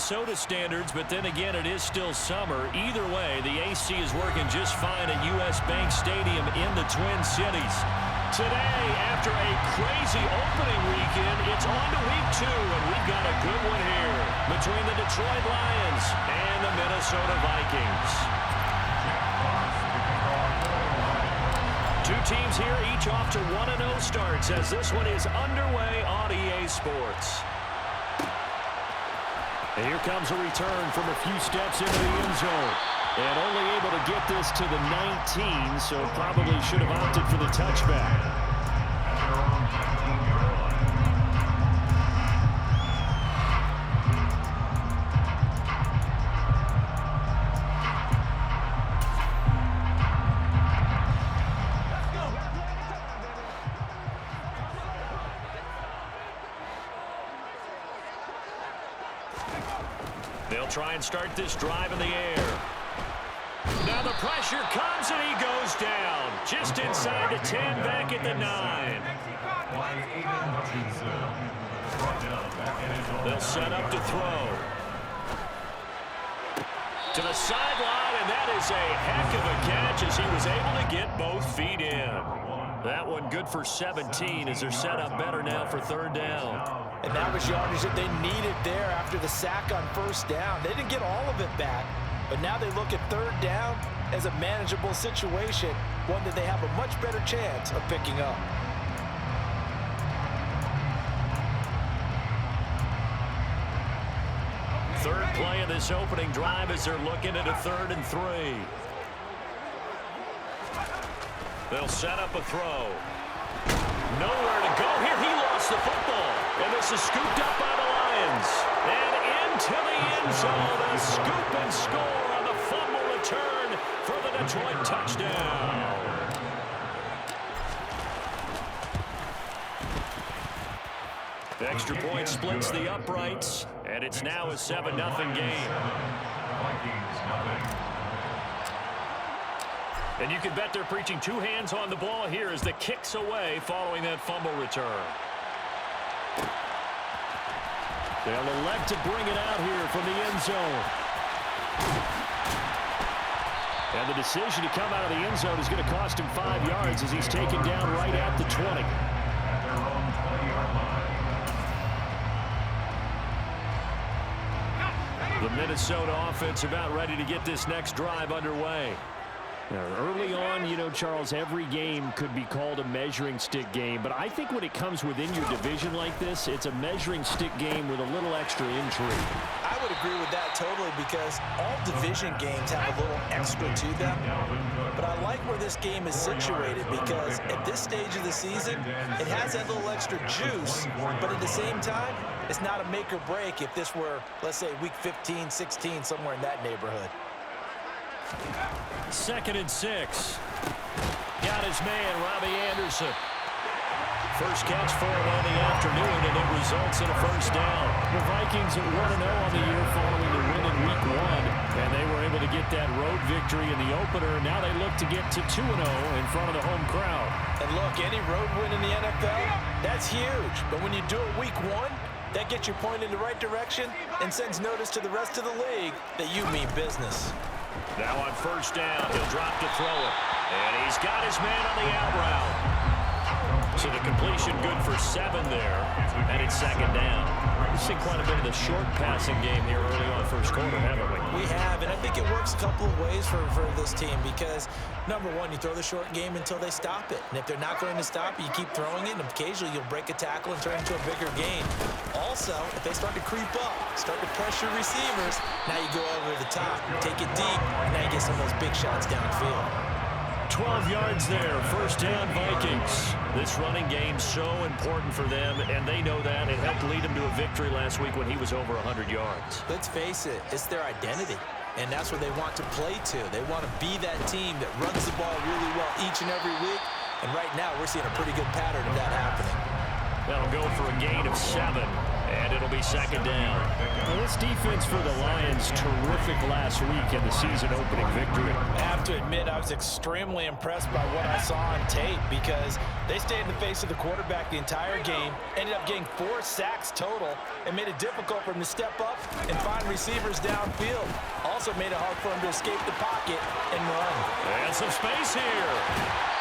Minnesota standards, but then again, it is still summer. Either way, the AC is working just fine at U.S. Bank Stadium in the Twin Cities. Today, after a crazy opening weekend, it's on to week 2, and we've got a good one here between the Detroit Lions and the Minnesota Vikings. Two teams here, each off to 1-0 starts as this one is underway on EA Sports. And here comes a return from a few steps into the end zone. And only able to get this to the 19, so probably should have opted for the touchback. They'll try and start this drive in the air. Now the pressure comes and he goes down. Just inside the 10, back at the 9. They'll set up to throw. To the sideline, and that is a heck of a catch as he was able to get both feet in. That one good for 17 as they're set up better now for 3rd down. And that was yardage that they needed there after the sack on 1st down. They didn't get all of it back, but now they look at 3rd down as a manageable situation, one that they have a much better chance of picking up. Third play of this opening drive as they're looking at a 3rd and 3. They'll set up a throw. Nowhere to go here. He lost the football. And this is scooped up by the Lions. And into the end zone. A scoop and score on the fumble return for the Detroit touchdown. The extra point splits the uprights. And it's now a 7-0 game. And you can bet they're preaching 2 hands on the ball here as the kick's away following that fumble return. They'll elect to bring it out here from the end zone. And the decision to come out of the end zone is going to cost him 5 yards as he's taken down right at the 20. The Minnesota offense about ready to get this next drive underway. Now, early on, you know, Charles, every game could be called a measuring stick game, but I think when it comes within your division like this, it's a measuring stick game with a little extra intrigue. I would agree with that totally because all division games have a little extra to them. But I like where this game is situated because at this stage of the season, it has that little extra juice, but at the same time, it's not a make or break if this were, let's say, week 15, 16, somewhere in that neighborhood. 2nd and 6. Got his man, Robbie Anderson. First catch for him on the afternoon, and it results in a 1st down. The Vikings at 1-0 on the year following the win in week 1, and they were able to get that road victory in the opener. Now they look to get to 2-0 in front of the home crowd. And look, any road win in the NFL, that's huge. But when you do it week 1, that gets your point in the right direction and sends notice to the rest of the league that you mean business. Now on 1st down, he'll drop to throw it. And he's got his man on the out route. So the completion good for 7 there. And it's 2nd down. We've seen quite a bit of the short passing game here early on 1st quarter, haven't we? We have, and I think it works a couple of ways for this team because, number one, you throw the short game until they stop it. And if they're not going to stop it, you keep throwing it, and occasionally you'll break a tackle and turn it into a bigger gain. Also, if they start to creep up, start to pressure receivers, now you go over the top, take it deep, and now you get some of those big shots downfield. 12 yards there, 1st down Vikings. This running game so important for them, and they know that. It helped lead them to a victory last week when he was over 100 yards. Let's face it, it's their identity, and that's what they want to play to. They want to be that team that runs the ball really well each and every week, and right now we're seeing a pretty good pattern of that happening. That'll go for a gain of 7, And it'll be second down. Well, this defense for the Lions, terrific last week in the season-opening victory. I have to admit, I was extremely impressed by what I saw on tape because they stayed in the face of the quarterback the entire game, ended up getting 4 sacks total, and made it difficult for him to step up and find receivers downfield. Also made it hard for him to escape the pocket and run. And some space here.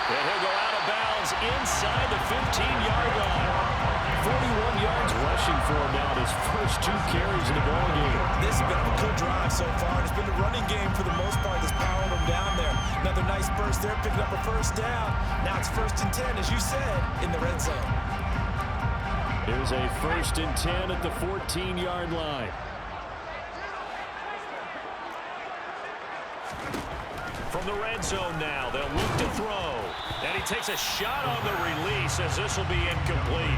And he'll go out of bounds inside the 15-yard line. 41 yards rushing for him now in his first 2 carries in the ballgame. This has been a good drive so far. It's been the running game for the most part that's powering them down there. Another nice burst there, picking up a first down. Now it's 1st and 10, as you said, in the red zone. Here's a 1st and 10 at the 14-yard line. From the red zone now, they'll look to throw. And he takes a shot on the release as this will be incomplete.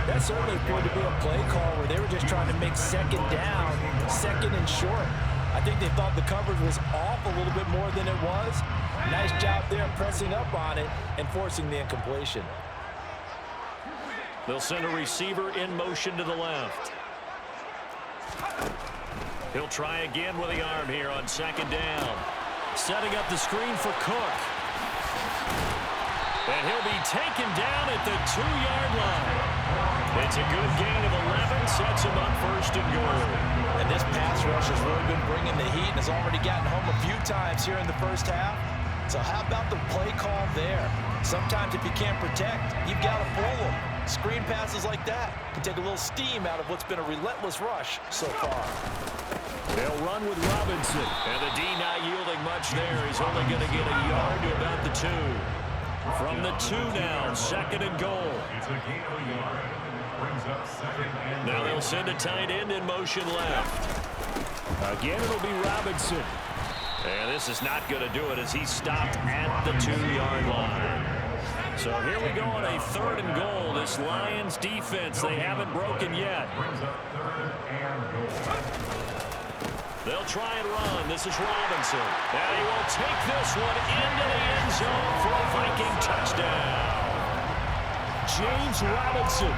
That certainly going to be a play call where they were just trying to make 2nd down, 2nd and short. I think they thought the coverage was off a little bit more than it was. Nice job there pressing up on it and forcing the incompletion. They'll send a receiver in motion to the left. He'll try again with the arm here on 2nd down. Setting up the screen for Cook. And he'll be taken down at the 2-yard line. It's a good gain of 11, sets him up 1st and goal. And this pass rush has really been bringing the heat and has already gotten home a few times here in the first half. So how about the play call there? Sometimes if you can't protect, you've got to pull them. Screen passes like that can take a little steam out of what's been a relentless rush so far. They'll run with Robinson. And the D not yielding much there. He's only going to get a yard to about the 2. From the 2 now, 2nd and goal. Now they'll send a tight end in motion left. Again, it'll be Robinson. And this is not going to do it as he's stopped at the 2-yard line. So here we go on a 3rd and goal. This Lions defense, they haven't broken yet. They'll try and run. This is Robinson. And he will take this one into the end zone for a Viking touchdown. James Robinson,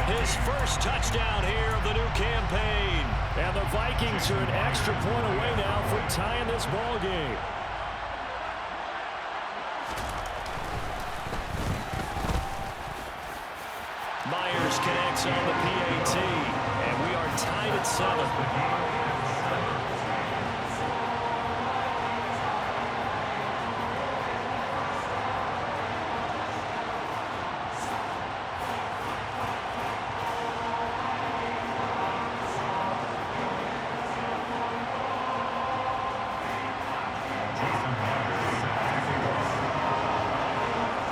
his first touchdown here of the new campaign. And the Vikings are an extra point away now from tying this ball game. Myers connects on the PAT, and we are tied at 7.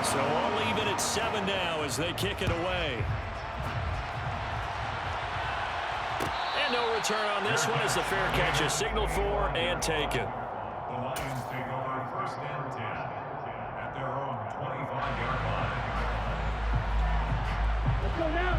So all even at 7 now as they kick it away. And no return on this one as the fair catch is signaled for and taken. The Lions take over 1st and 10 at their own 25-yard line. Let's go now.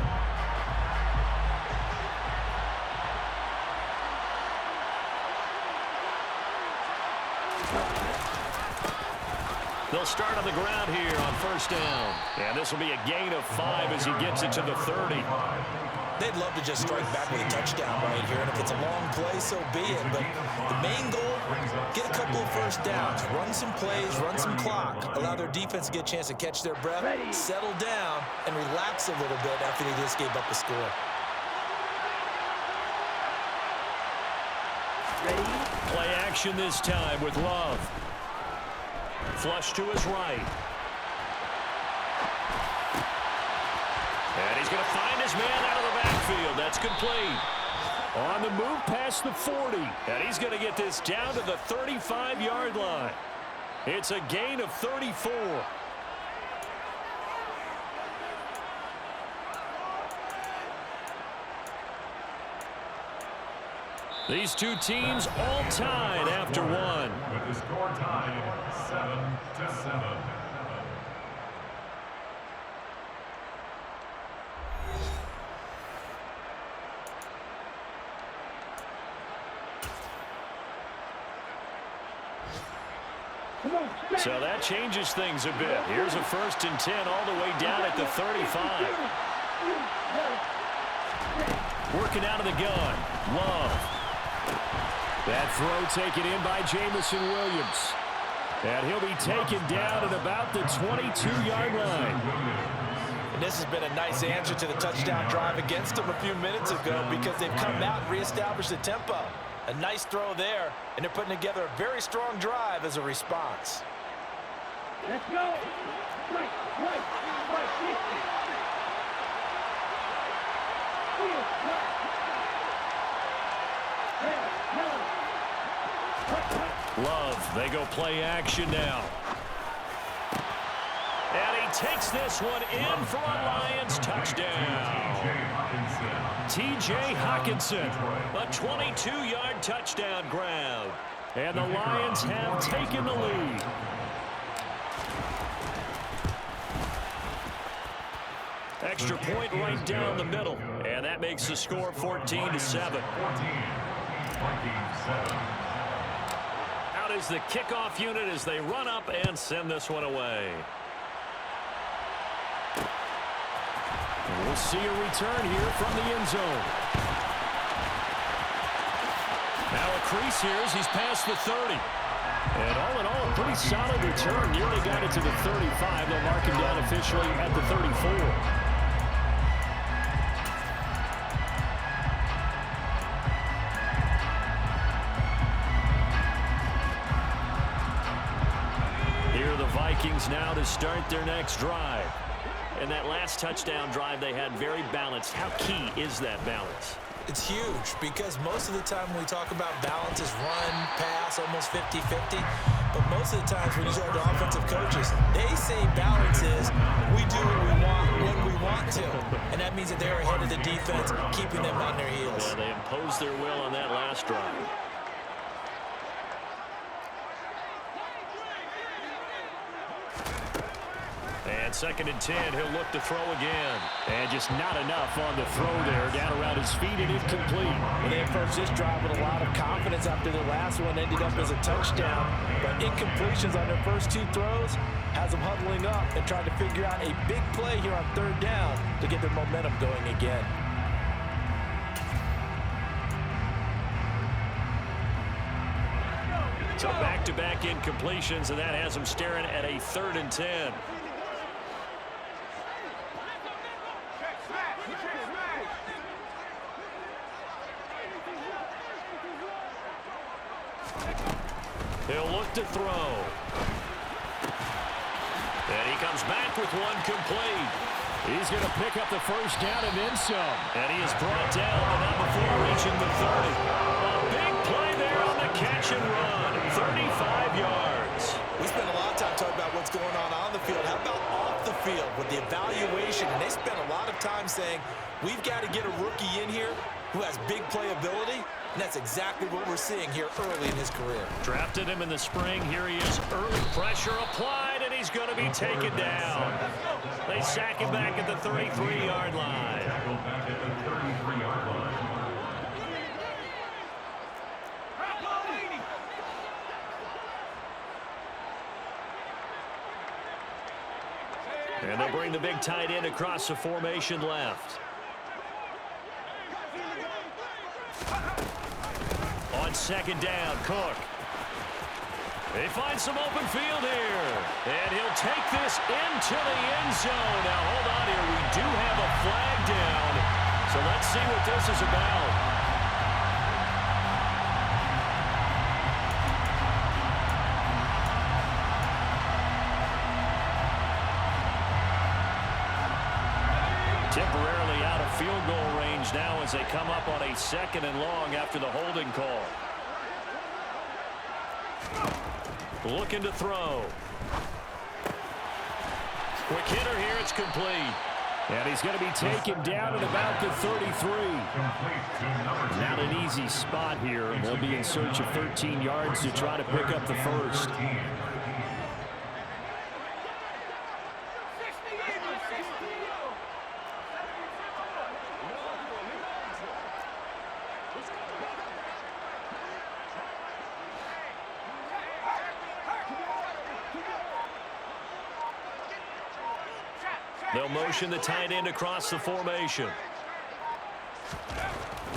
They'll start on the ground here on 1st down. And this will be a gain of 5 as he gets it to the 30. They'd love to just strike back with a touchdown right here, and if it's a long play, so be it. But the main goal, get a couple of 1st downs, run some plays, run some clock, allow their defense to get a chance to catch their breath, settle down, and relax a little bit after they just gave up the score. Play action this time with Love. Flush to his right. And he's going to find his man out of the backfield. That's complete. On the move past the 40. And he's going to get this down to the 35-yard line. It's a gain of 34. These two teams all tied after one. With the score tied 7-7. So that changes things a bit. Here's a 1st and 10 all the way down at the 35. Working out of the gun. Love. That throw taken in by Jamison Williams. And he'll be taken down at about the 22-yard line. And this has been a nice answer to the touchdown drive against them a few minutes ago because they've come out and reestablished the tempo. A nice throw there, and they're putting together a very strong drive as a response. Let's go. Right. Love, they go play action now. And he takes this one in for a Lions touchdown. T.J. Hockenson, a 22-yard touchdown grab. And the Lions have taken the lead. Extra point right down the middle. And that makes the score 14-7. Out is the kickoff unit as they run up and send this one away. And we'll see a return here from the end zone. Now a crease here as he's past the 30. And all in all, a pretty solid return. Nearly got it to the 35. They'll mark him down officially at the 34. Vikings now to start their next drive. And that last touchdown drive they had very balanced. How key is that balance? It's huge because most of the time when we talk about balance is run, pass, almost 50-50. But most of the times when you talk to offensive coaches, they say balance is we do what we want when we want to. And that means that they're ahead of the defense, keeping them on their heels. Yeah, they imposed their will on that last drive. And 2nd and 10, he'll look to throw again. And just not enough on the throw there. Down around his feet and incomplete. Well, they approached this drive with a lot of confidence after their last one ended up as a touchdown. But incompletions on their first 2 throws has them huddling up and trying to figure out a big play here on 3rd down to get their momentum going again. So back-to-back incompletions, and that has them staring at a 3rd and 10. He'll look to throw. And he comes back with one complete. He's going to pick up the first down and then some. And he is brought down, but not before reaching the 30. A big play there on the catch and run. 35 yards. We spent a lot of time talking about what's going on the field. How about off the field with the evaluation? And they spent a lot of time saying, we've got to get a rookie in here who has big playability. And that's exactly what we're seeing here early in his career. Drafted him in the spring. Here he is. Early pressure applied, and he's going to be taken down. They sack him back at the 33-yard line. And they'll bring the big tight end across the formation left. On 2nd down, Cook. They find some open field here. And he'll take this into the end zone. Now, hold on here. We do have a flag down. So let's see what this is about. Temporarily out of field goal range now as they come up on a 2nd and long after the holding call. Looking to throw. Quick hitter here, it's complete. And he's going to be taken down at about the 33. Not an easy spot here. They'll be in search of 13 yards to try to pick up the first. They'll motion the tight end across the formation.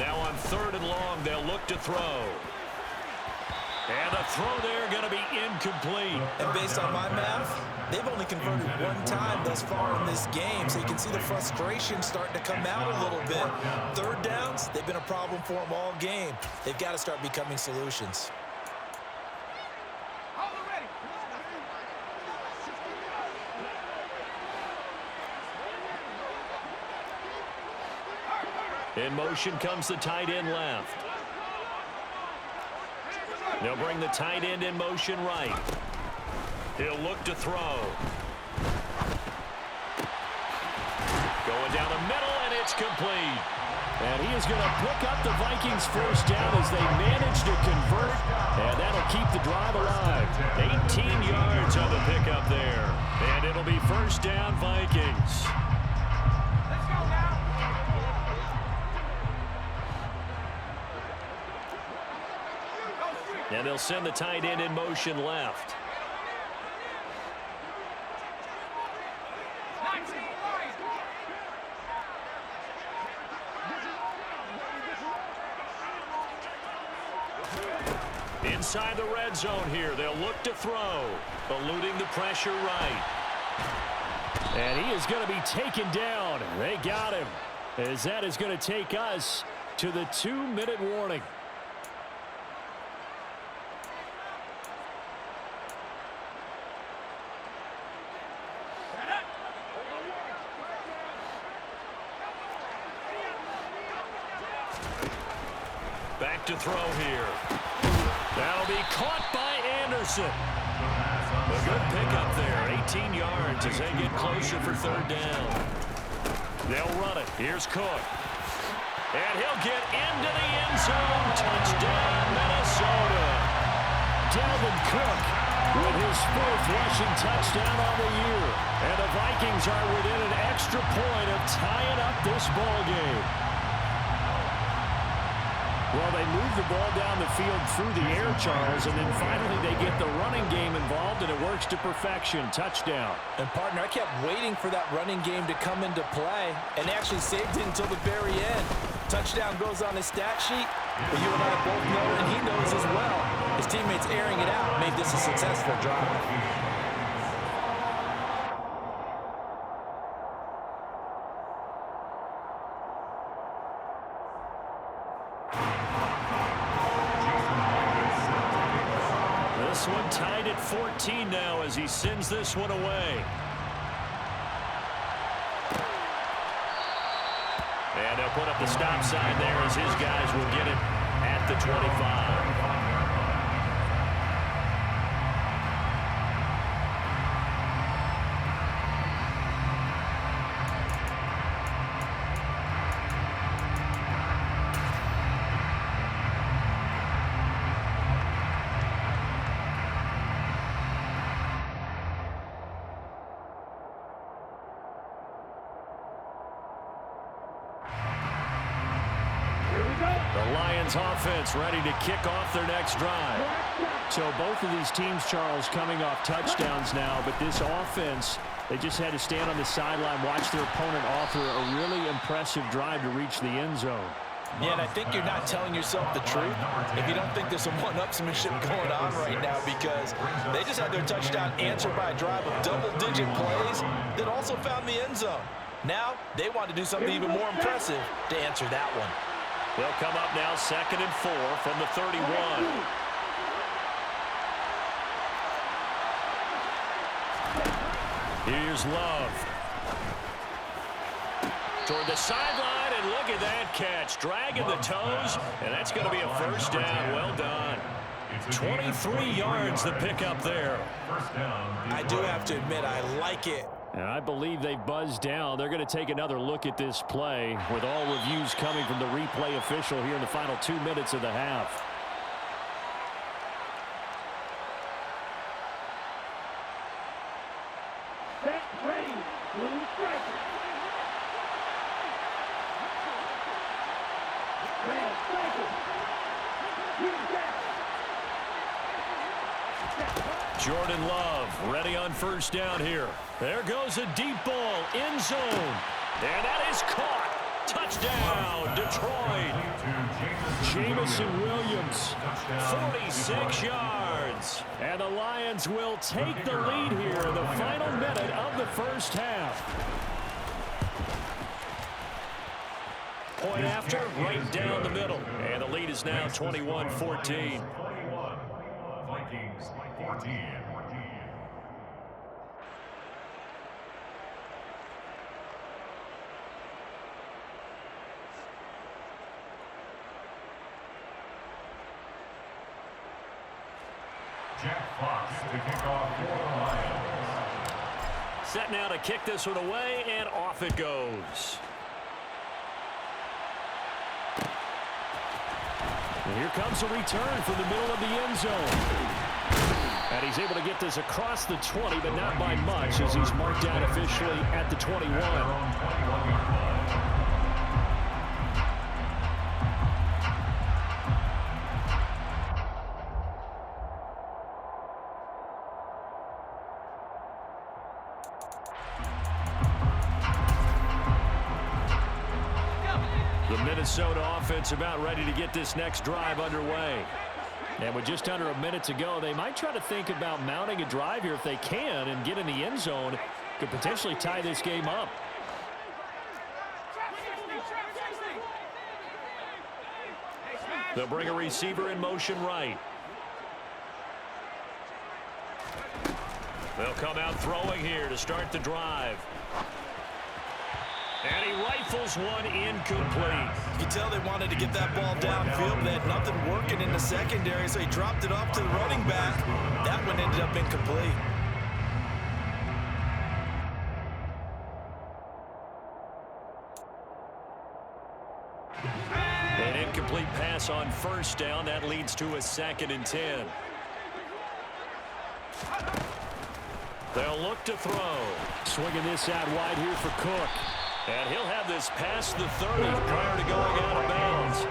Now on 3rd and long, they'll look to throw. And the throw there going to be incomplete. And based on my math, they've only converted one time thus far in this game, so you can see the frustration starting to come out a little bit. 3rd downs, they've been a problem for them all game. They've got to start becoming solutions. In motion comes the tight end left. They'll bring the tight end in motion right. He'll look to throw. Going down the middle, and it's complete. And he is going to pick up the Vikings first down as they manage to convert, and that'll keep the drive alive. 18 yards on the pickup there. And it'll be first down Vikings. And they'll send the tight end in motion left. Inside the red zone here, they'll look to throw. Eluding the pressure right. And he is going to be taken down. They got him, as that is going to take us to the 2-minute warning. Back to throw here. That'll be caught by Anderson. A good pickup there. 18 yards as they get closer for 3rd down. They'll run it. Here's Cook. And he'll get into the end zone. Touchdown, Minnesota. Dalvin Cook with his 4th rushing touchdown on the year. And the Vikings are within an extra point of tying up this ball game. Well, they move the ball down the field through the air, Charles, and then finally they get the running game involved, and it works to perfection. Touchdown. And, partner, I kept waiting for that running game to come into play, and they actually saved it until the very end. Touchdown goes on his stat sheet, but you and I both know, and he knows as well, his teammates airing it out made this a successful drive. This one tied at 14 now as he sends this one away. And they'll put up the stop sign there as his guys will get it at the 25. Offense ready to kick off their next drive. So both of these teams, Charles, coming off touchdowns now, but this offense, they just had to stand on the sideline, watch their opponent author a really impressive drive to reach the end zone. Yeah, and I think you're not telling yourself the truth if you don't think there's some one-upsmanship going on right now, because they just had their touchdown answered by a drive of double-digit plays that also found the end zone. Now they want to do something even more impressive to answer that one. They'll come up now 2nd and 4 from the 31. Here's Love. Toward the sideline, and look at that catch. Dragging the toes, and that's going to be a first down. Well done. 23 yards the pickup there. I do have to admit, I like it. And I believe they've buzzed down. They're going to take another look at this play with all reviews coming from the replay official here in the final 2 minutes of the half. Set, ready, blue striker. Red striker. Jordan Love ready on first down here. There goes a deep ball, end zone. And that is caught. Touchdown, Detroit. Jamison Williams. 46 yards. And the Lions will take the lead here in the final minute of the first half. Point after, right down the middle. And the lead is now 21-14. Vikings 14. Jack Fox to kick off for the Lions. Set now to kick this one away, and off it goes. And here comes a return from the middle of the end zone. And he's able to get this across the 20, but not by much, as he's marked down officially at the 21. Minnesota offense about ready to get this next drive underway. And with just under a minute to go, they might try to think about mounting a drive here if they can and get in the end zone. Could potentially tie this game up. They'll bring a receiver in motion right. They'll come out throwing here to start the drive. And he rifles one incomplete. You can tell they wanted to get that ball downfield, but they had nothing working in the secondary, so he dropped it off to the running back. That one ended up incomplete. An incomplete pass on first down. That leads to a 2nd and 10. They'll look to throw. Swinging this out wide here for Cook. And he'll have this past the 30 prior to going out of bounds.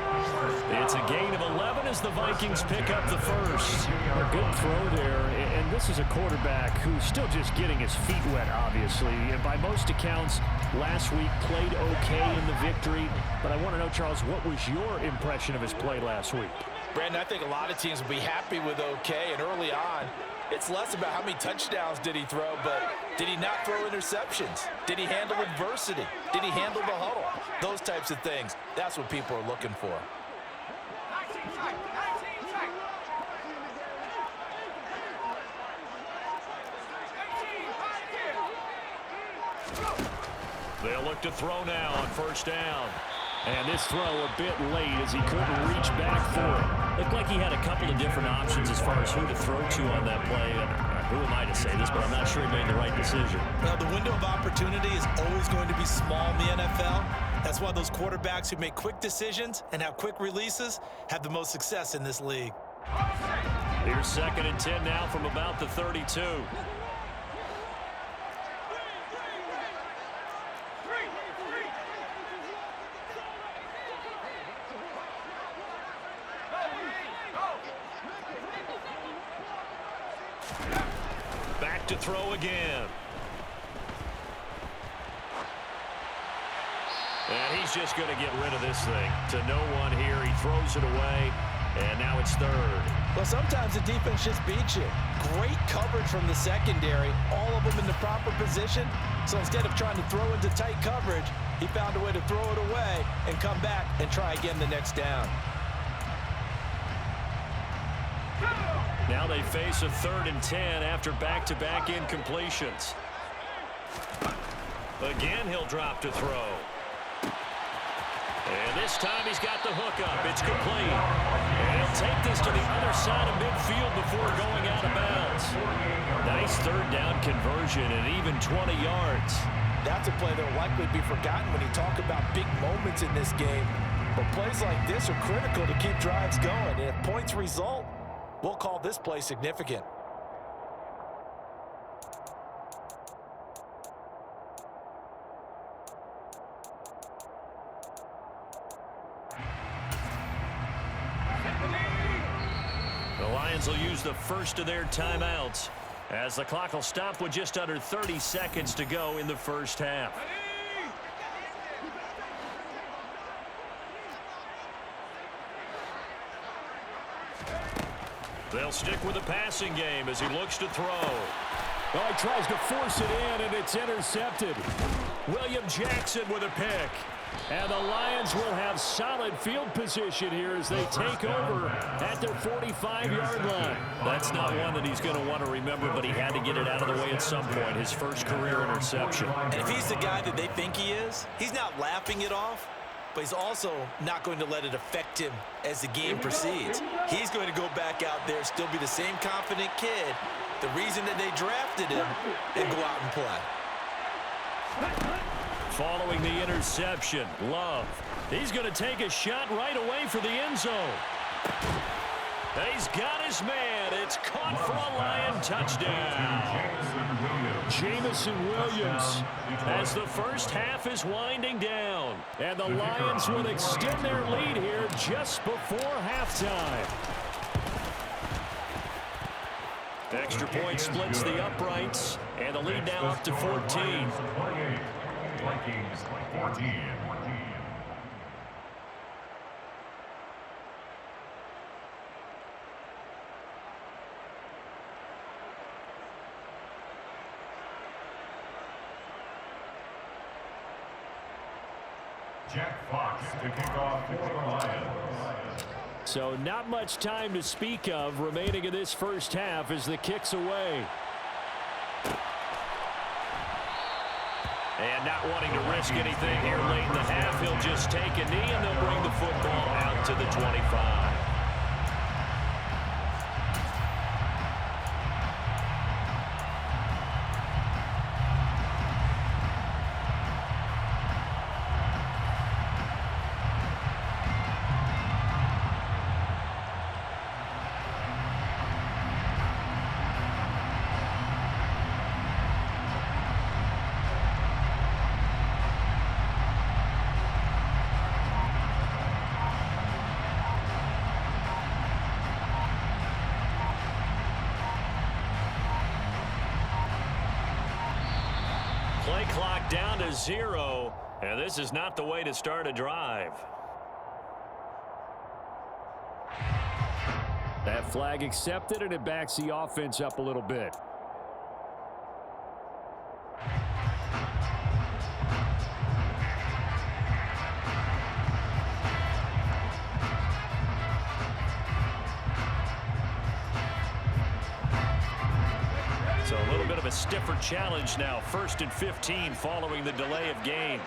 It's a gain of 11 as the Vikings pick up the first. A good throw there, and this is a quarterback who's still just getting his feet wet, obviously. And by most accounts, last week played okay in the victory. But I want to know, Charles, what was your impression of his play last week? Brandon, I think a lot of teams will be happy with okay, and early on, it's less about how many touchdowns did he throw, but did he not throw interceptions? Did he handle adversity? Did he handle the huddle? Those types of things. That's what people are looking for. They'll look to throw now on first down. And this throw a bit late as he couldn't reach back for it. Looked like he had a couple of different options as far as who to throw to on that play. And who am I to say this, but I'm not sure he made the right decision. Well, the window of opportunity is always going to be small in the NFL. That's why those quarterbacks who make quick decisions and have quick releases have the most success in this league. Here's 2nd and 10 now from about the 32. Back to throw again. And he's just going to get rid of this thing. To no one here. He throws it away. And now it's 3rd. Well, sometimes the defense just beats you. Great coverage from the secondary. All of them in the proper position. So instead of trying to throw into tight coverage, he found a way to throw it away and come back and try again the next down. Now they face a 3rd and 10 after back-to-back incompletions. Again, he'll drop to throw. And this time he's got the hook up. It's complete. And he'll take this to the other side of midfield before going out of bounds. Nice 3rd down conversion and even 20 yards. That's a play that will likely be forgotten when you talk about big moments in this game. But plays like this are critical to keep drives going. And if points result, we'll call this play significant. The Lions will use the first of their timeouts as the clock will stop with just under 30 seconds to go in the first half. They'll stick with the passing game as he looks to throw. Oh, he tries to force it in, and it's intercepted. William Jackson with a pick. And the Lions will have solid field position here as they take over at their 45-yard line. That's not one that he's going to want to remember, but he had to get it out of the way at some point, his first career interception. And if he's the guy that they think he is, he's not laughing it off, but he's also not going to let it affect him as the game proceeds. He's going to go back out there, still be the same confident kid, the reason that they drafted him, and go out and play. Following the interception, Love. He's going to take a shot right away for the end zone. He's got his man. It's caught for a Lion touchdown. Jamison Williams. As the first half is winding down. And the Lions will extend their lead here just before halftime. Extra point splits the uprights, and the lead now up to 14. Vikings 14. Jack Fox to kick off for the Lions. So not much time to speak of remaining in this first half as the kick's away. And not wanting to risk anything here late in the half, he'll just take a knee and they'll bring the football out to the 25. Play clock down to 0, and this is not the way to start a drive. That flag accepted, and it backs the offense up a little bit. So a little bit of a stiffer challenge now. 1st and 15 following the delay of game.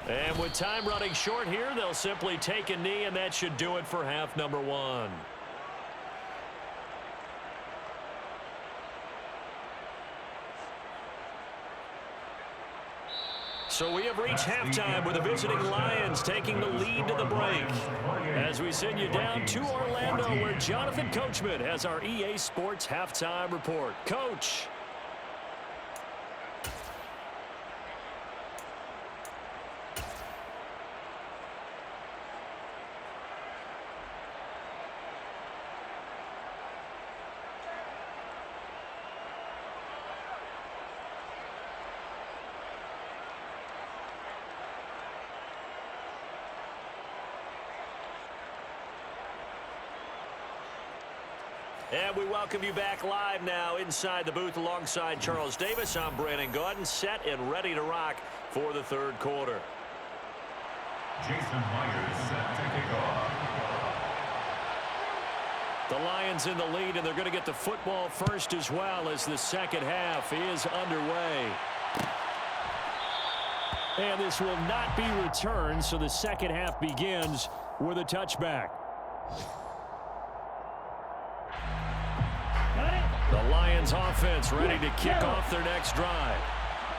And with time running short here, they'll simply take a knee, and that should do it for half number 1. So we have reached halftime with the visiting Lions taking the lead to the break. As we send you down to Orlando, where Jonathan Coachman has our EA Sports halftime report. Coach. And we welcome you back live now inside the booth alongside Charles Davis. I'm Brandon Gaudin, set and ready to rock for the third quarter. Jason Myers set to kick off. The Lions in the lead, and they're going to get the football first as well as the second half is underway. And this will not be returned, so the second half begins with a touchback. The Lions offense ready to kick off their next drive.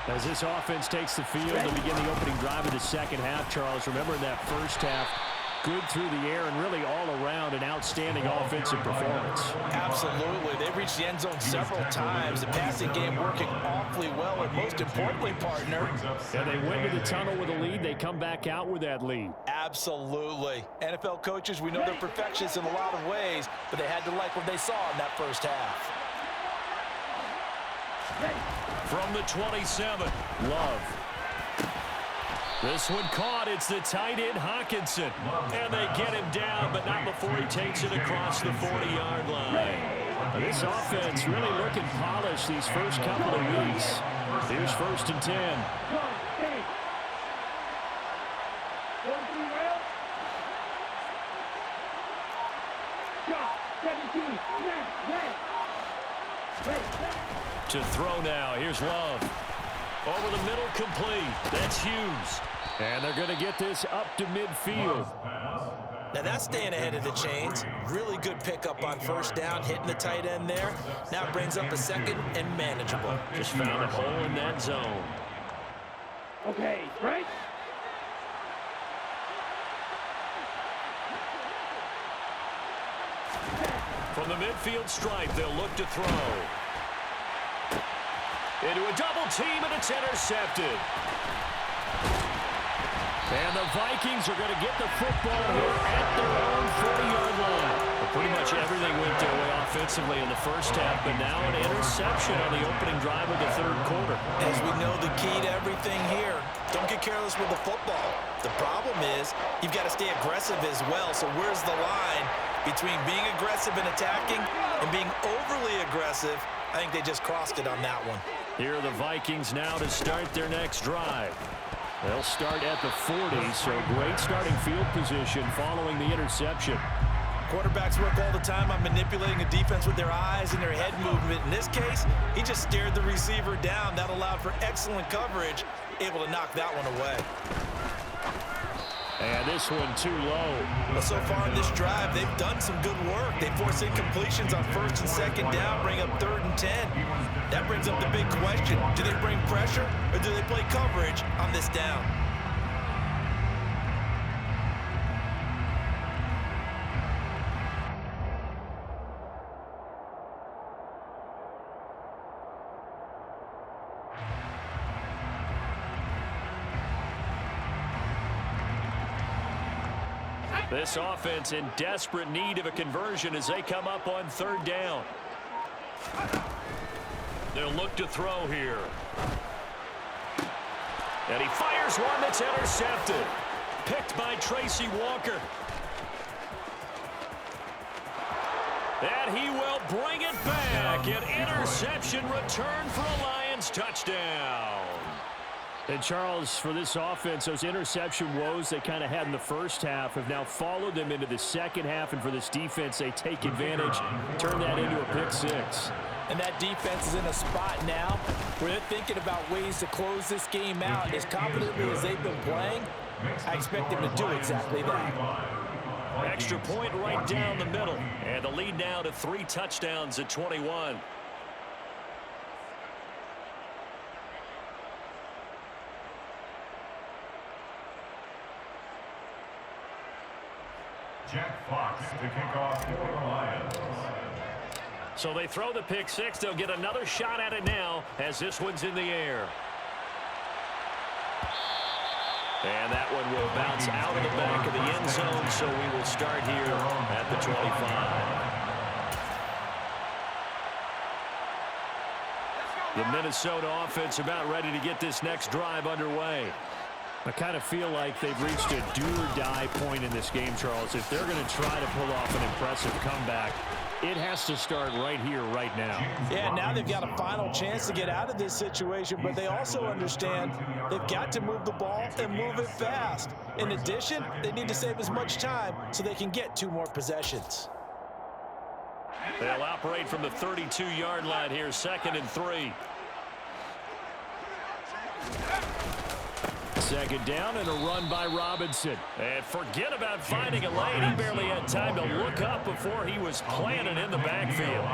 As this offense takes the field to begin the opening drive of the second half, Charles, remember in that first half, good through the air and really all around an outstanding offensive performance. Absolutely. They've reached the end zone several times. The passing game working awfully well, and most importantly, partner. And they went to the tunnel with a lead. They come back out with that lead. Absolutely. NFL coaches, we know they're perfectionists in a lot of ways, but they had to like what they saw in that first half. From the 27, Love. This one caught. It's the tight end, Hawkinson. And they get him down, but not before he takes it across the 40-yard line. This offense really looking polished these first couple of weeks. Here's 1st and 10. To throw now. Here's Love. Over the middle, complete. That's Hughes. And they're going to get this up to midfield. Now that's staying ahead of the chains. Really good pickup on 1st down, hitting the tight end there. Now it brings up a 2nd and manageable. Just found a hole in that zone. Okay, right? From the midfield stripe, they'll look to throw. Into a double team, and it's intercepted. And the Vikings are going to get the football here at their own 40-yard line. Well, pretty much everything went their way offensively in the first half, but now an interception on the opening drive of the 3rd quarter. As we know, the key to everything here, don't get careless with the football. The problem is you've got to stay aggressive as well, so where's the line between being aggressive and attacking and being overly aggressive? I think they just crossed it on that one. Here are the Vikings now to start their next drive. They'll start at the 40, so great starting field position following the interception. Quarterbacks work all the time on manipulating a defense with their eyes and their head movement. In this case, he just stared the receiver down. That allowed for excellent coverage, able to knock that one away. And this one too low. But so far in this drive, they've done some good work. They force incompletions on 1st and 2nd down, bring up 3rd and 10. That brings up the big question. Do they bring pressure or do they play coverage on this down? This offense in desperate need of a conversion as they come up on 3rd down. They'll look to throw here. And he fires one that's intercepted. Picked by Tracy Walker. And he will bring it back. An interception return for a Lions touchdown. And Charles, for this offense, those interception woes they kind of had in the first half have now followed them into the second half. And for this defense, they take advantage, turn that into a pick 6. And that defense is in a spot now where they're thinking about ways to close this game out. As confidently as they've been playing, I expect them to do exactly that. Extra point right down the middle. And the lead now to 3 touchdowns at 21. Jack Fox to kick off for the Lions. So they throw the pick 6. They'll get another shot at it now as this one's in the air. And that one will bounce out of the back of the end zone, so we will start here at the 25. The Minnesota offense about ready to get this next drive underway. I kind of feel like they've reached a do-or-die point in this game, Charles. If they're going to try to pull off an impressive comeback, it has to start right here, right now. Yeah, now they've got a final chance to get out of this situation, but they also understand they've got to move the ball and move it fast. In addition, they need to save as much time so they can get 2 more possessions. They'll operate from the 32-yard line here, 2nd and 3. 2nd down and a run by Robinson. And forget about finding a lane. He barely had time to look up before he was planted in the backfield.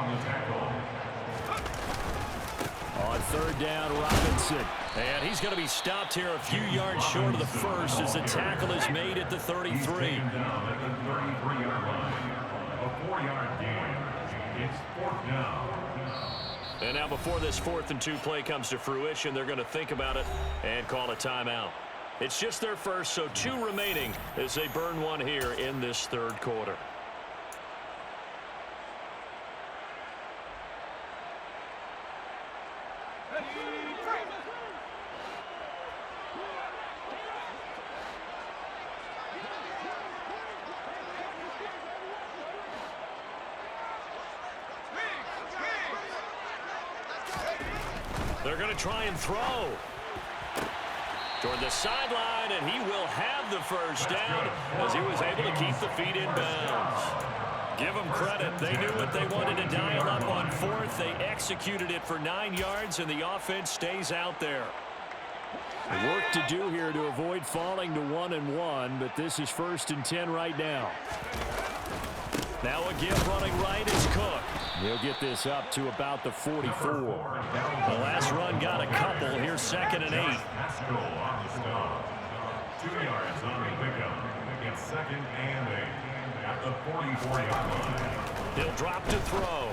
On 3rd down, Robinson. And he's going to be stopped here a few yards short of the first as the tackle is made at the 33. He's taken down at the 33-yard line. A 4-yard gain. It's 4th down. And now before this 4th and 2 play comes to fruition, they're going to think about it and call a timeout. It's just their first, so 2 remaining as they burn one here in this 3rd quarter. They're going to try and throw toward the sideline, and he will have the first down as he was able to keep the feet in bounds. Give them credit. They knew what they wanted to dial up on 4th. They executed it for 9 yards, and the offense stays out there. Work to do here to avoid falling to 1-1, but this is 1st and 10 right now. Now again running right is Cook. He'll get this up to about the 44. The last run got a couple. Here's 2nd and 8. Pascal on the stop. 2 yards on the pickup. It's 2nd and 8 at the 44-yard line. He'll drop to throw.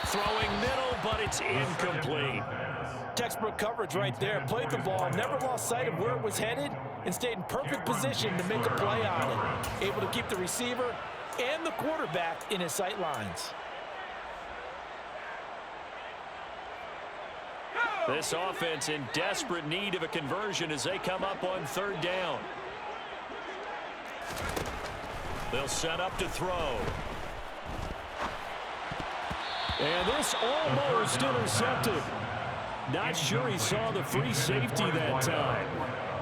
Throwing middle, but it's incomplete. Textbook coverage right there. Played the ball, never lost sight of where it was headed, and stayed in perfect position to make a play on it. Able to keep the receiver and the quarterback in his sight lines. This offense in desperate need of a conversion as they come up on 3rd down. They'll set up to throw. And this almost intercepted. Not sure he saw the free safety that time.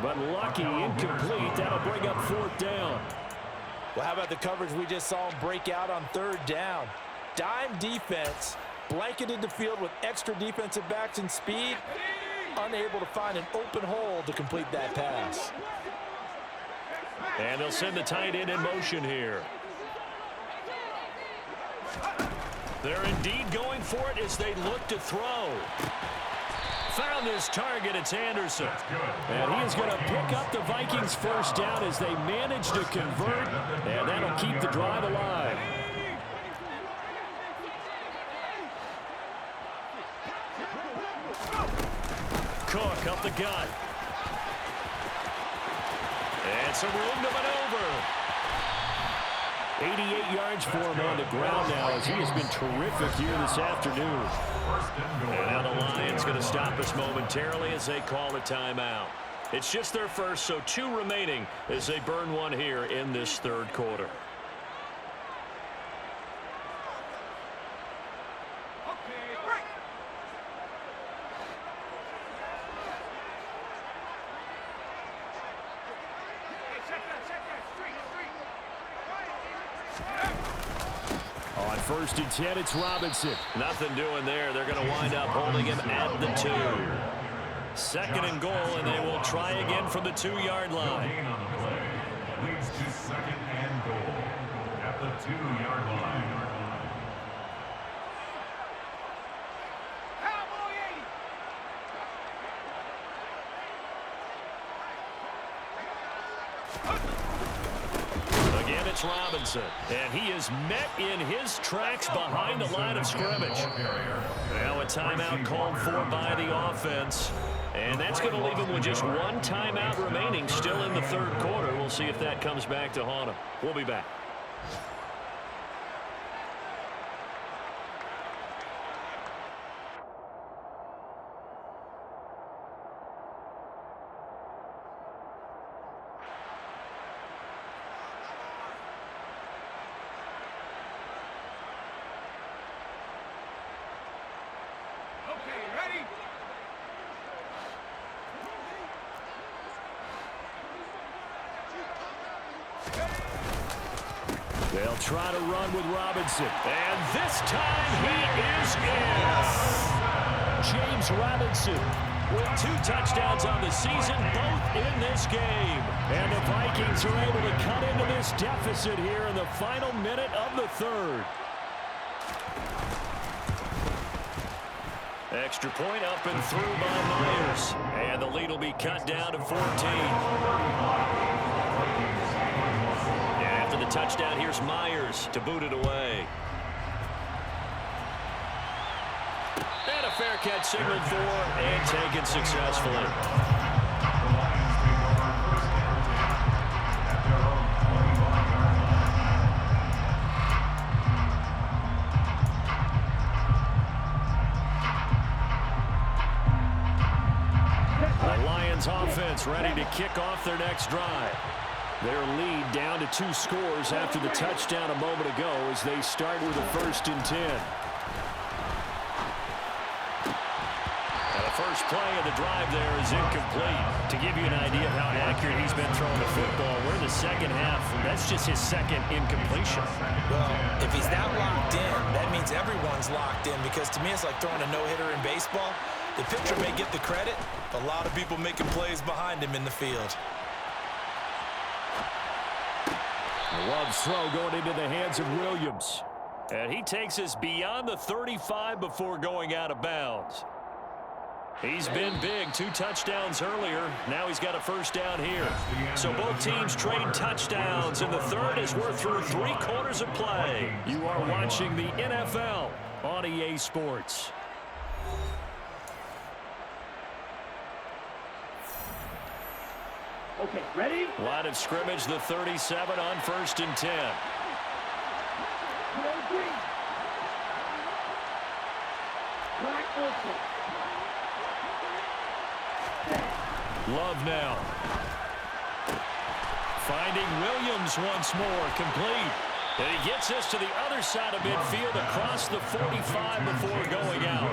But lucky, incomplete. That'll bring up 4th down. Well, how about the coverage we just saw him break out on 3rd down? Dime defense, blanketed the field with extra defensive backs and speed, unable to find an open hole to complete that pass. And they'll send the tight end in motion here. They're indeed going for it as they look to throw. Found his target. It's Anderson. And he is going to pick up the Vikings' first down as they manage to convert, and that'll keep the drive alive. Cook up the gut. And some room to maneuver. 88 yards for him on the ground now as he has been terrific here this afternoon. And now the Lions going to stop us momentarily as they call a timeout. It's just their first, so 2 remaining as they burn one here in this 3rd quarter. On 1st and 10, it's Robinson. Nothing doing there. They're going to wind up holding him at the 2. 2nd and goal, and they will try again from the 2-yard line. Gain on the play leads to 2nd and goal at the 2-yard line. Again, it's Robinson, and he is met in his tracks behind the line of scrimmage. Now a timeout called for by the offense, and that's going to leave him with just 1 timeout remaining still in the 3rd quarter. We'll see if that comes back to haunt him. We'll be back. They'll try to run with Robinson. And this time he is in. James Robinson with 2 touchdowns on the season, both in this game. And the Vikings are able to cut into this deficit here in the final minute of the 3rd. Extra point up and through by Myers. And the lead will be cut down to 14. And after the touchdown, here's Myers to boot it away. And a fair catch signaled for and taken successfully. Offense ready to kick off their next drive. Their lead down to 2 scores after the touchdown a moment ago as they start with a 1st and 10. Now the first play of the drive there is incomplete. To give you an idea of how accurate he's been throwing the football, we're in the second half. That's just his 2nd incompletion. Well, if he's not locked in, that means everyone's locked in, because to me it's like throwing a no-hitter in baseball. The pitcher may get the credit, a lot of people making plays behind him in the field. Love's throw going into the hands of Williams. And he takes us beyond the 35 before going out of bounds. He's been big, 2 touchdowns earlier. Now he's got a 1st down here. So both teams trade touchdowns, and the third as we're through 3 quarters of play. You are watching the NFL on EA Sports. Okay, ready? Line of scrimmage, the 37 on 1st and 10. Love now. Finding Williams once more, complete. And he gets us to the other side of midfield across the 45 before going out.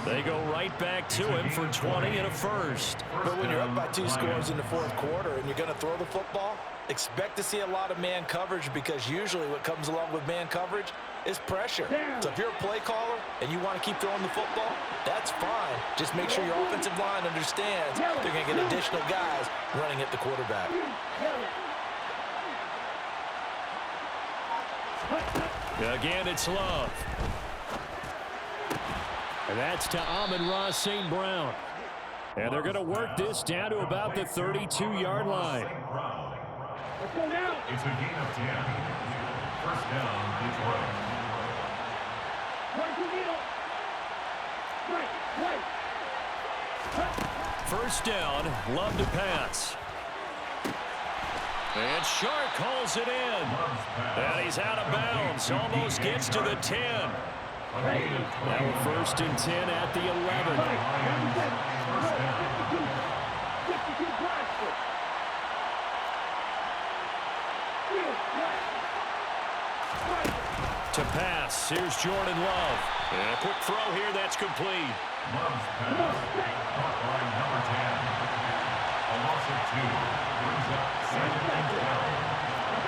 They go right back to him for 20 and a 1st. But when you're up by 2 scores in the 4th quarter and you're going to throw the football, expect to see a lot of man coverage, because usually what comes along with man coverage is pressure. So if you're a play caller and you want to keep throwing the football, that's fine. Just make sure your offensive line understands they're going to get additional guys running at the quarterback. Again, it's Love. And that's to Amon-Ra St. Brown. And they're going to work this down to about the 32-yard line. Let's go now. It's a gain of 10. 1st down, Detroit. Right to middle. Right. 1st down, Love to pass. And Shark calls it in. And he's out of bounds. Almost gets to the 10. Now we're 1st and 10 at the 11. To pass, here's Jordan Love. And a quick throw here, that's complete. Love's pass, caught by number 10. A loss of 2. Brings up 2nd and 10.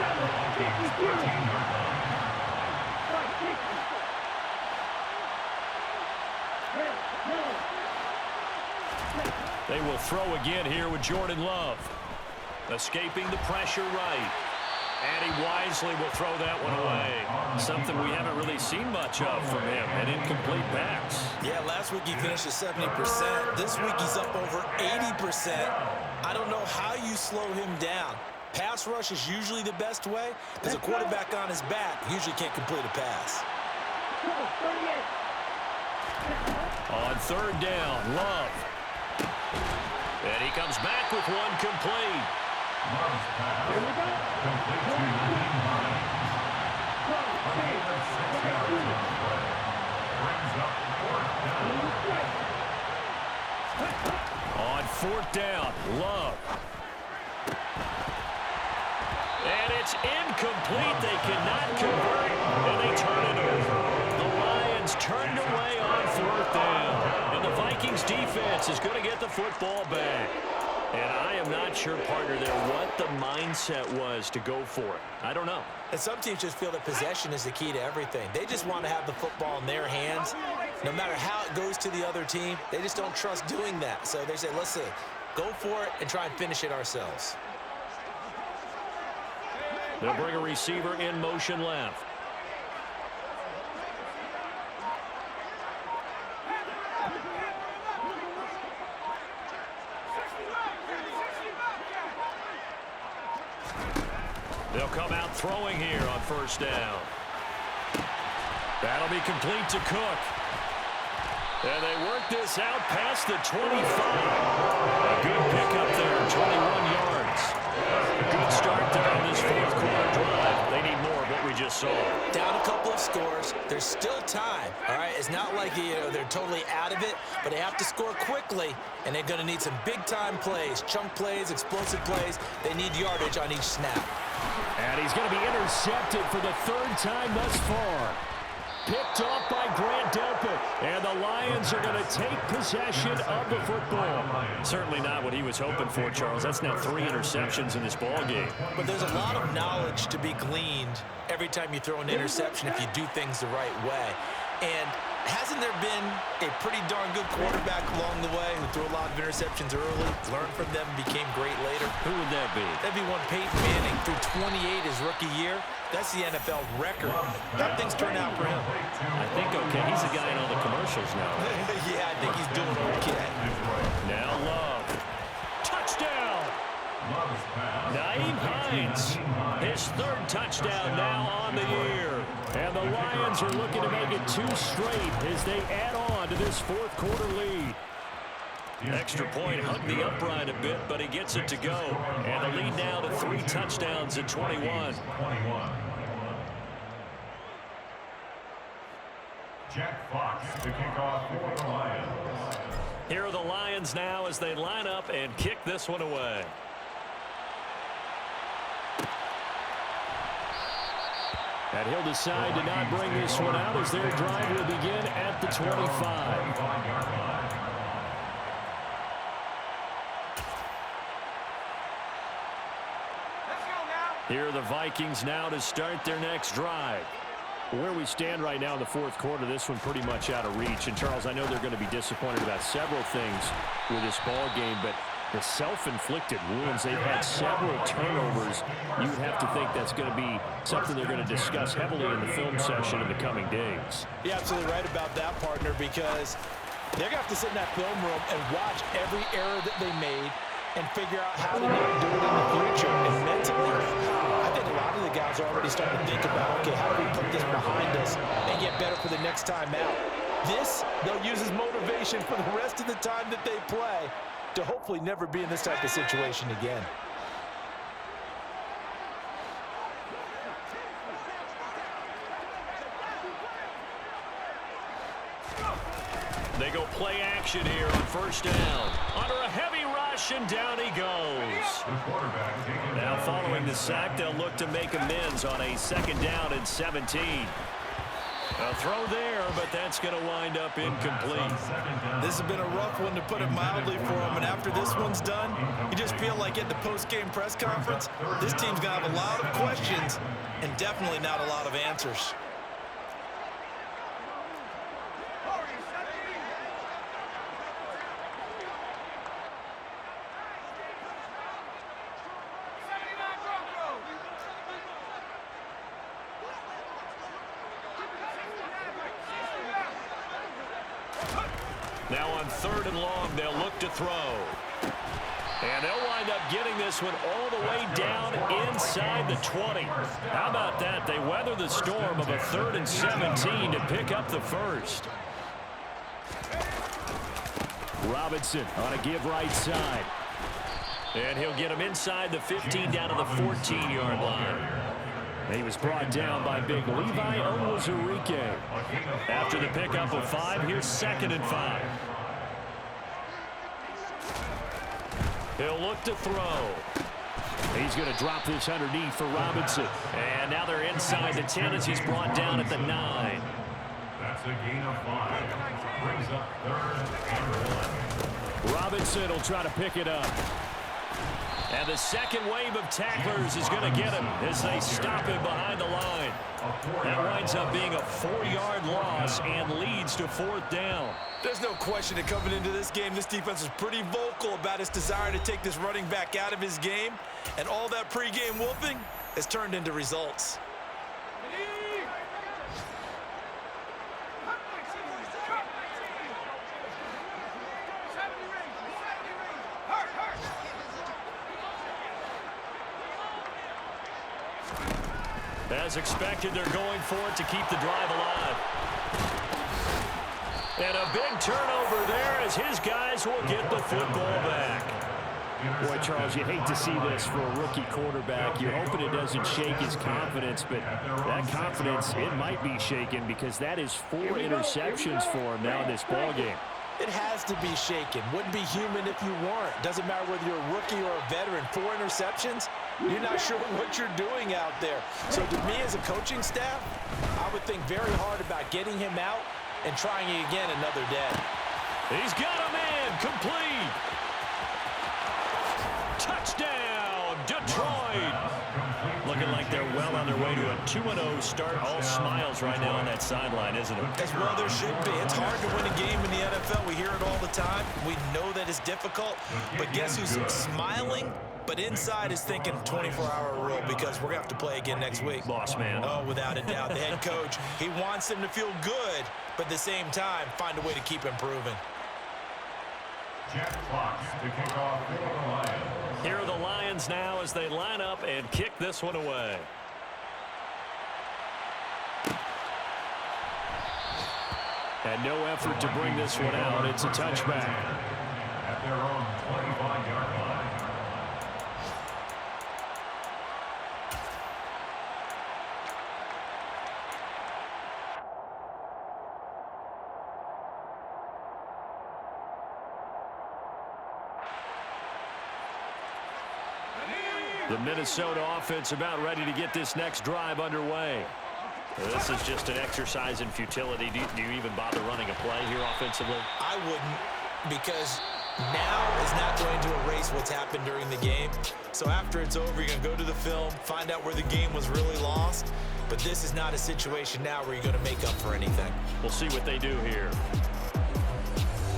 At the Vikings 13-yard line. They will throw again here with Jordan Love. Escaping the pressure right. And he wisely will throw that one away. Something we haven't really seen much of from him, an incomplete pass. Yeah, last week he finished at 70%. This week he's up over 80%. I don't know how you slow him down. Pass rush is usually the best way, because a quarterback on his back usually can't complete a pass. On 3rd down, Love. And he comes back with one complete. Love's pass, complete to Lee Hines. A gain of 6 yards on the play. Brings up 4th down. On 4th down, Love. And it's incomplete. They cannot convert, and they turn it over. The Lions turned away on 4th down. And the Vikings defense is going to get the football back. And I am not sure, partner, there what the mindset was to go for it. I don't know. And some teams just feel that possession is the key to everything. They just want to have the football in their hands. No matter how it goes to the other team, they just don't trust doing that. So they say, listen, go for it and try and finish it ourselves. They'll bring a receiver in motion left. They'll come out throwing here on first down. That'll be complete to Cook. And they work this out past the 25. A good pickup there, 21 yards. Good start there on this fourth quarter drive. They need more of what we just saw. Down a couple of scores. There's still time, all right? It's not like they're totally out of it, but they have to score quickly, and they're going to need some big-time plays, chunk plays, explosive plays. They need yardage on each snap. And he's going to be intercepted for the third time thus far. Picked off by Grant Delpit, and the Lions are going to take possession of the football. Certainly not what he was hoping for, Charles. That's now 3 interceptions in this ball game. But there's a lot of knowledge to be gleaned every time you throw an interception if you do things the right way. And hasn't there been a pretty darn good quarterback along the way who threw a lot of interceptions early, learned from them, became great later? Who would that be? That'd be one Peyton Manning, threw 28 his rookie year. That's the NFL record. How things turn out for him? I think okay. He's the guy in all the commercials now. Yeah, I think he's doing okay. Now Love. Touchdown! Naeem Hines. His third touchdown now on the year. And the Lions are looking to make it 2 straight as they add on to this fourth quarter lead. Extra point hugged the upright a bit, but he gets it to go. And the lead now to 3 touchdowns at 21. Jack Fox to kick off for the Lions. Here are the Lions now as they line up and kick this one away. And he'll decide to not bring this one out as their drive will begin at the 25. Here are the Vikings now to start their next drive. Where we stand right now in the fourth quarter, this one pretty much out of reach. And, Charles, I know they're going to be disappointed about several things with this ball game, but the self-inflicted wounds, they've had several turnovers. You would have to think that's going to be something they're going to discuss heavily in the film session in the coming days. You're absolutely right about that, partner, because they're going to have to sit in that film room and watch every error that they made and figure out how to not do it in the future. And mentally, I think a lot of the guys are already starting to think about, okay, how do we put this behind us and get better for the next time out? This, they'll use as motivation for the rest of the time that they play to hopefully never be in this type of situation again. They go play action here on first down. Under a heavy rush, and down he goes. Now following the sack, they'll look to make amends on a second down and 17. A throw there, but that's going to wind up incomplete. This has been a rough one, to put it mildly, for him. And after this one's done, you just feel like at the post-game press conference, this team's going to have a lot of questions and definitely not a lot of answers. Now on 3rd and long, they'll look to throw. And they'll wind up getting this one all the way down inside the 20. How about that? They weather the storm of a 3rd and 17 to pick up the first. Robinson on a give right side. And he'll get him inside the 15 down to the 14-yard line. He was brought down by big Levi Onwuzurike. After the pickup of 5, here's 2nd and 5. He'll look to throw. He's going to drop this underneath for Robinson. And now they're inside the 10 as he's brought down at the 9. That's a gain of 5. Brings up 3rd and 1. Robinson will try to pick it up. And the second wave of tacklers is going to get him as they stop him behind the line. That winds up being a 4-yard loss and leads to 4th down. There's no question that coming into this game, this defense is pretty vocal about its desire to take this running back out of his game. And all that pregame whooping has turned into results. As expected, they're going for it to keep the drive alive. And a big turnover there as his guys will get the football back. Boy, Charles, you hate to see this for a rookie quarterback. You're hoping it doesn't shake his confidence, but that confidence, it might be shaken because that is 4 interceptions for him now in this ballgame. It has to be shaken. Wouldn't be human if you weren't. Doesn't matter whether you're a rookie or a veteran. 4 interceptions, you're not sure what you're doing out there. So to me as a coaching staff, I would think very hard about getting him out and trying it again another day. He's got a man complete. Touchdown, Detroit. Looking like they're well on their way to a 2-0 start. All smiles right now on that sideline, isn't it? As well there should be. It's hard to win a game in the NFL. We hear it all the time. We know that it's difficult. But guess who's smiling? But inside is thinking 24-hour rule because we're going to have to play again next week. Boss man. Oh, without a doubt. The head coach, he wants them to feel good, but at the same time, find a way to keep improving. Jack Fox to kick off for the Lions. Here are the Lions now as they line up and kick this one away. And no effort to bring this one out. It's a touchback. At their own 25-yard line. The Minnesota offense about ready to get this next drive underway. This is just an exercise in futility. Do you even bother running a play here offensively? I wouldn't, because now is not going to erase what's happened during the game. So after it's over, you're going to go to the film, find out where the game was really lost. But this is not a situation now where you're going to make up for anything. We'll see what they do here.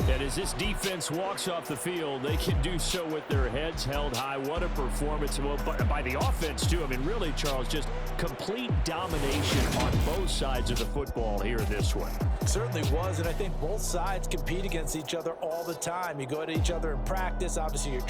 And as this defense walks off the field, they can do so with their heads held high. What a performance by the offense, too. I mean, really, Charles, just complete domination on both sides of the football here in this one. Certainly was, and I think both sides compete against each other all the time. You go at each other in practice. Obviously, you're